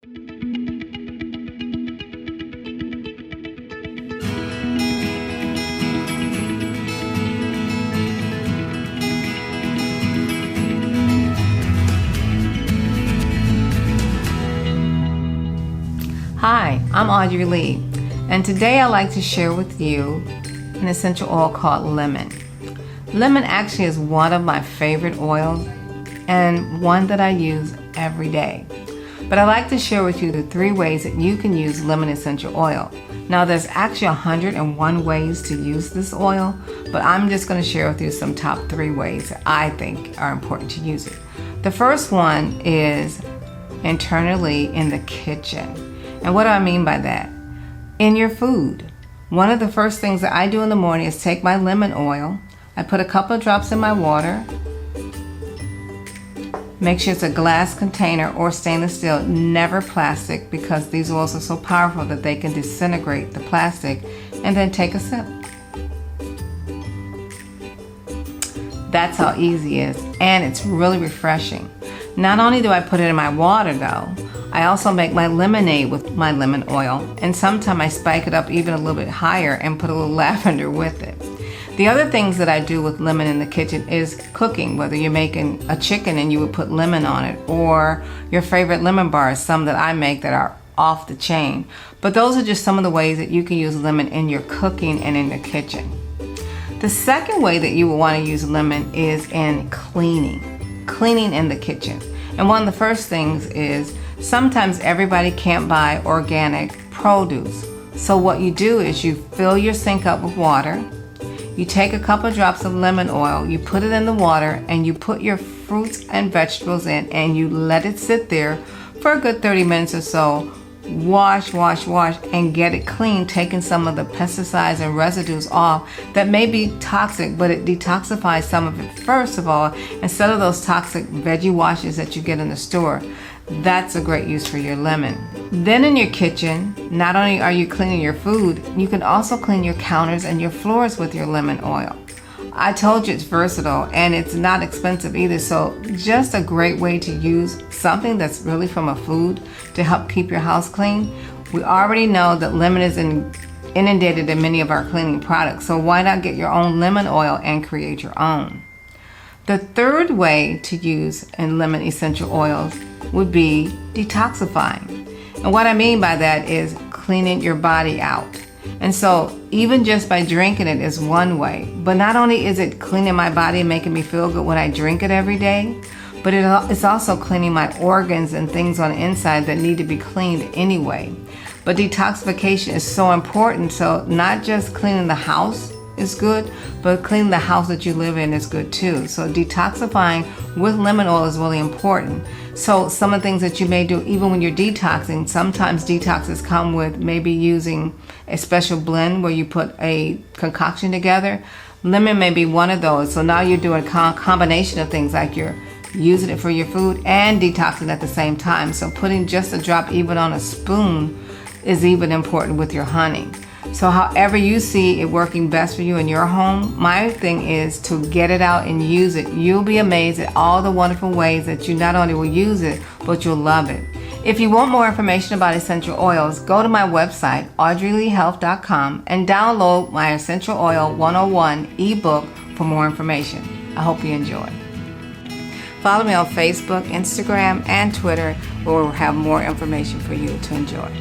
Hi, I'm Audree Lee, and today I'd like to share with you an essential oil called lemon. Lemon actually is one of my favorite oils and one that I use every day. But I'd like to share with you the 3 ways that you can use lemon essential oil. Now there's actually 101 ways to use this oil, but I'm just going to share with you some top 3 ways that I think are important to use it. The first one is internally in the kitchen. And what do I mean by that? In your food. One of the first things that I do in the morning is take my lemon oil. I put a couple of drops in my water. Make sure it's a glass container or stainless steel, never plastic, because these oils are so powerful that they can disintegrate the plastic. And then take a sip. That's how easy it is, and it's really refreshing. Not only do I put it in my water though, I also make my lemonade with my lemon oil, and sometimes I spike it up even a little bit higher and put a little lavender with it. The other things that I do with lemon in the kitchen is cooking, whether you're making a chicken and you would put lemon on it, or your favorite lemon bars, some that I make that are off the chain. But those are just some of the ways that you can use lemon in your cooking and in the kitchen. The second way that you will want to use lemon is in cleaning in the kitchen. And one of the first things is sometimes everybody can't buy organic produce. So what you do is you fill your sink up with water, you take a couple of drops of lemon oil, you put it in the water, and you put your fruits and vegetables in, and you let it sit there for a good 30 minutes or so. Wash, and get it clean, taking some of the pesticides and residues off that may be toxic, but it detoxifies some of it first of all, instead of those toxic veggie washes that you get in the store. That's a great use for your lemon. Then in your kitchen, not only are you cleaning your food, you can also clean your counters and your floors with your lemon oil. I told you it's versatile and it's not expensive either, so just a great way to use something that's really from a food to help keep your house clean. We already know that lemon is inundated in many of our cleaning products, so why not get your own lemon oil and create your own? The third way to use in lemon essential oils would be detoxifying. And what I mean by that is cleaning your body out. And so even just by drinking it is one way. But not only is it cleaning my body and making me feel good when I drink it every day, but it's also cleaning my organs and things on the inside that need to be cleaned anyway. But detoxification is so important. So not just cleaning the house is good, but cleaning the house that you live in is good too. So detoxifying with lemon oil is really important. So some of the things that you may do even when you're detoxing, sometimes detoxes come with maybe using a special blend where you put a concoction together. Lemon may be one of those. So now you're doing a combination of things, like you're using it for your food and detoxing at the same time. So putting just a drop even on a spoon is even important with your honey. So however you see it working best for you in your home, my thing is to get it out and use it. You'll be amazed at all the wonderful ways that you not only will use it, but you'll love it. If you want more information about essential oils, go to my website, audreeleehealth.com, and download my Essential Oil 101 ebook for more information. I hope you enjoy. Follow me on Facebook, Instagram, and Twitter, where we'll have more information for you to enjoy.